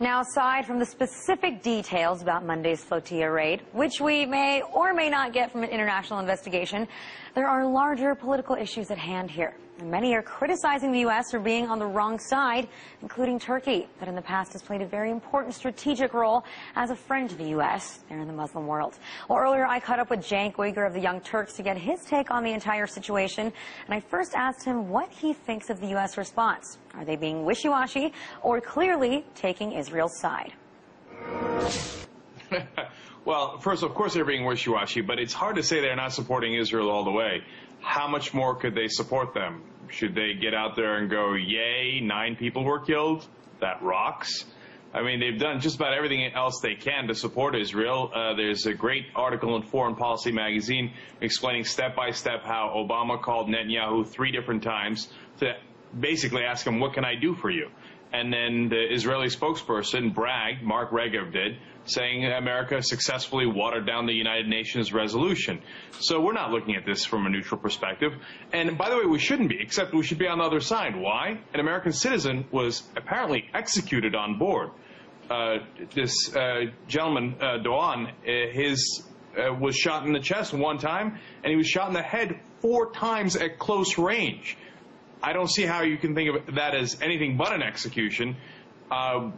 Now, aside from the specific details about Monday's flotilla raid, which we may or may not get from an international investigation, there are larger political issues at hand here. And many are criticizing the U.S. for being on the wrong side, including Turkey, that in the past has played a very important strategic role as a friend to the U.S. there in the Muslim world. Well, earlier I caught up with Cenk Uygur of the Young Turks to get his take on the entire situation. And I first asked him what he thinks of the U.S. response. Are they being wishy-washy or clearly taking Israel's side? Well, first, of course, they're being wishy-washy, but it's hard to say they're not supporting Israel all the way. How much more could they support them? Should they get out there and go, yay, 9 people were killed? That rocks. I mean, they've done just about everything else they can to support Israel. There's a great article in Foreign Policy magazine explaining step by step how Obama called Netanyahu 3 different times to basically ask him, what can I do for you? And then the Israeli spokesperson bragged, Mark Regev did, saying America successfully watered down the United Nations resolution. So we're not looking at this from a neutral perspective. And by the way, we shouldn't be, except we should be on the other side. Why? An American citizen was apparently executed on board. This gentleman, Doan, was shot in the chest 1 time, and he was shot in the head 4 times at close range. I don't see how you can think of that as anything but an execution.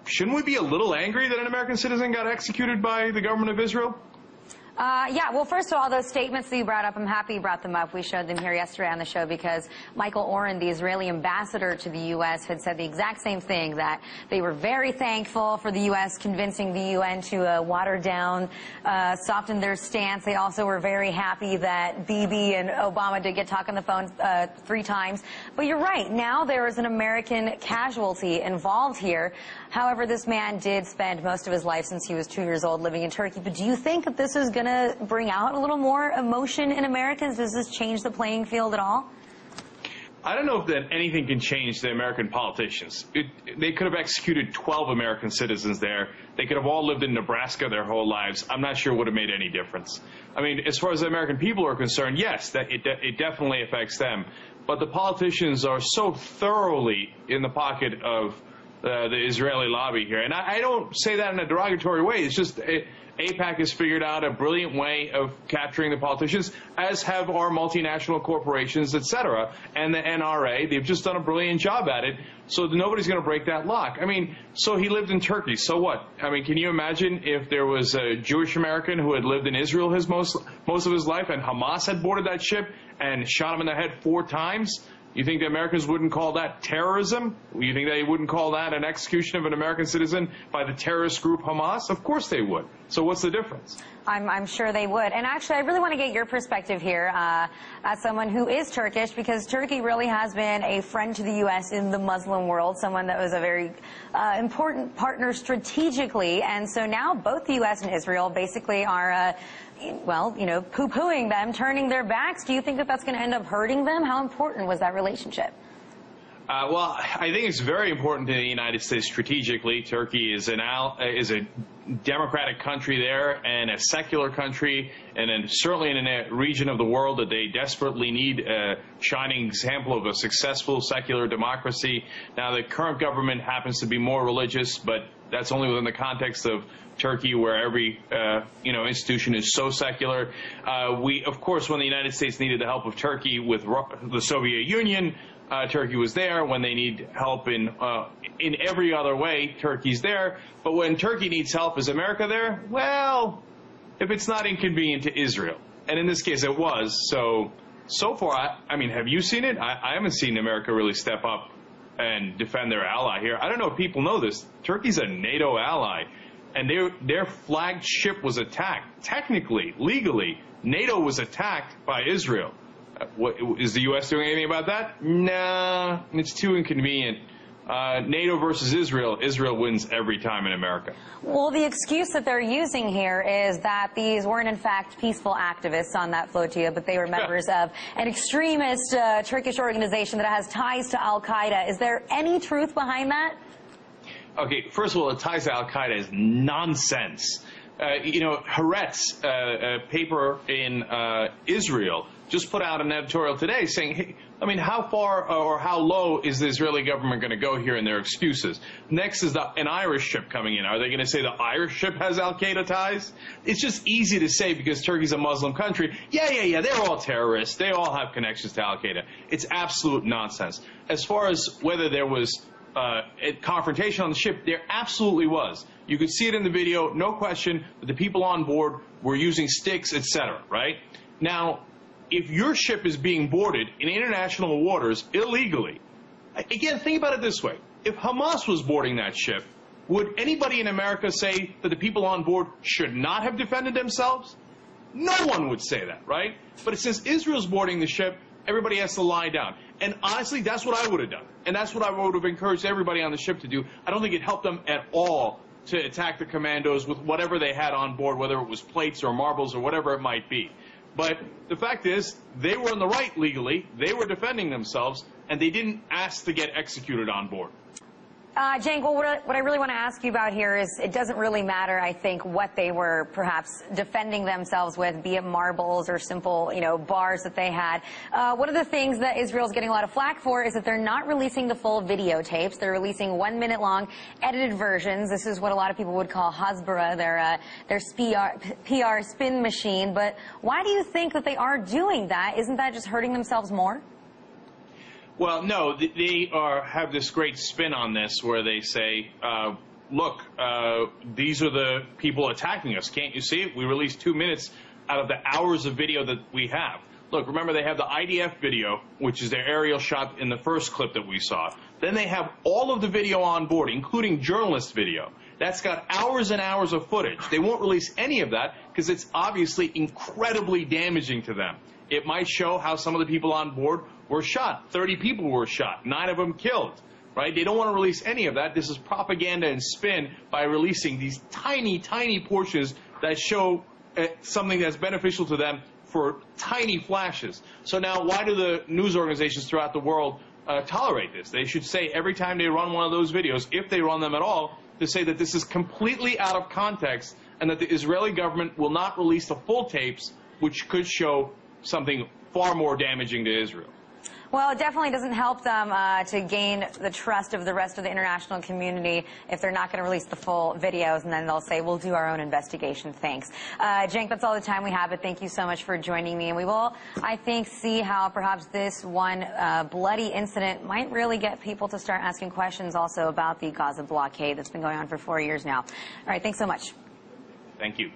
Shouldn't we be a little angry that an American citizen got executed by the government of Israel? Yeah, well, first of all, those statements that you brought up, I'm happy you brought them up. We showed them here yesterday on the show because Michael Oren, the Israeli ambassador to the U.S., had said the exact same thing, that they were very thankful for the U.S. convincing the UN to water down, soften their stance. They also were very happy that Bibi and Obama did get talk on the phone 3 times. But you're right. Now there is an American casualty involved here. However, this man did spend most of his life since he was 2 years old living in Turkey. But do you think that this is going to bring out a little more emotion in Americans? Does this change the playing field at all? I don't know if that anything can change the American politicians. They could have executed 12 American citizens there. They could have all lived in Nebraska their whole lives. I'm not sure it would have made any difference. I mean, as far as the American people are concerned, yes, that it definitely affects them. But the politicians are so thoroughly in the pocket of the Israeli lobby here. And I don't say that in a derogatory way. It's just AIPAC has figured out a brilliant way of capturing the politicians, as have our multinational corporations, et cetera, and the NRA. They've just done a brilliant job at it, so nobody's going to break that lock. I mean, so he lived in Turkey. So what? I mean, can you imagine if there was a Jewish American who had lived in Israel most of his life and Hamas had boarded that ship and shot him in the head 4 times? You think the Americans wouldn't call that terrorism? You think they wouldn't call that an execution of an American citizen by the terrorist group Hamas? Of course they would. So what's the difference? I'm sure they would. And actually, I really want to get your perspective here as someone who is Turkish, because Turkey really has been a friend to the U.S. in the Muslim world, someone that was a very important partner strategically. And so now both the U.S. and Israel basically are well, you know, poo-pooing them, turning their backs. Do you think that that's going to end up hurting them? How important was that relationship? Well, I think it's very important to the United States strategically. Turkey is a democratic country there and a secular country, and certainly in a region of the world that they desperately need a shining example of a successful secular democracy. Now, the current government happens to be more religious, but that's only within the context of Turkey, where every institution is so secular. Of course, when the United States needed the help of Turkey with the Soviet Union, Turkey was there. When they need help in every other way, Turkey's there. But when Turkey needs help, is America there? Well, if it's not inconvenient to Israel, and in this case it was. So far, I mean, have you seen it? I haven't seen America really step up and defend their ally here. I don't know if people know this. Turkey's a NATO ally, and their flagged ship was attacked. Technically, legally, NATO was attacked by Israel. Is the U.S. doing anything about that? Nah, it's too inconvenient. NATO versus Israel, Israel wins every time in America. Well, the excuse that they're using here is that these weren't, in fact, peaceful activists on that flotilla, but they were members of an extremist Turkish organization that has ties to al-Qaeda. Is there any truth behind that? Okay, first of all, the ties to al-Qaeda is nonsense. Haaretz, a paper in Israel, just put out an editorial today saying, hey, I mean, how far or how low is the Israeli government going to go here in their excuses? Next is an Irish ship coming in. Are they going to say the Irish ship has al-Qaeda ties? It's just easy to say because Turkey's a Muslim country. Yeah, they're all terrorists. They all have connections to al-Qaeda. It's absolute nonsense. As far as whether there was a confrontation on the ship, there absolutely was. You could see it in the video, no question, that the people on board were using sticks, etc., right? Now, if your ship is being boarded in international waters illegally, again, think about it this way. If Hamas was boarding that ship, would anybody in America say that the people on board should not have defended themselves? No one would say that, right? But since Israel's boarding the ship, everybody has to lie down. And honestly, that's what I would have done. And that's what I would have encouraged everybody on the ship to do. I don't think it helped them at all to attack the commandos with whatever they had on board, whether it was plates or marbles or whatever it might be. But the fact is, they were in the right legally, they were defending themselves, and they didn't ask to get executed on board. Cenk, well, what I really want to ask you about here is it doesn't really matter, I think, what they were perhaps defending themselves with, be it marbles or simple, bars that they had. One of the things that Israel's getting a lot of flack for is that they're not releasing the full videotapes. They're releasing 1 minute long edited versions. This is what a lot of people would call Hasbara, their PR spin machine. But why do you think that they are doing that? Isn't that just hurting themselves more? Well, no, they have this great spin on this where they say, look, these are the people attacking us. Can't you see it? We released 2 minutes out of the hours of video that we have. Look, remember, they have the IDF video, which is their aerial shot in the first clip that we saw. Then they have all of the video on board, including journalist video. That's got hours and hours of footage. They won't release any of that because it's obviously incredibly damaging to them. It might show how some of the people on board were shot. 30 people were shot, 9 of them killed, right? They don't want to release any of that. This is propaganda and spin by releasing these tiny, tiny portions that show something that's beneficial to them for tiny flashes. So now why do the news organizations throughout the world tolerate this? They should say every time they run one of those videos, if they run them at all, to say that this is completely out of context and that the Israeli government will not release the full tapes, which could show something far more damaging to Israel. Well, it definitely doesn't help them to gain the trust of the rest of the international community if they're not going to release the full videos, and then they'll say, we'll do our own investigation. Thanks. Cenk, that's all the time we have, but thank you so much for joining me. And we will, I think, see how perhaps this one bloody incident might really get people to start asking questions also about the Gaza blockade that's been going on for 4 years now. All right, thanks so much. Thank you.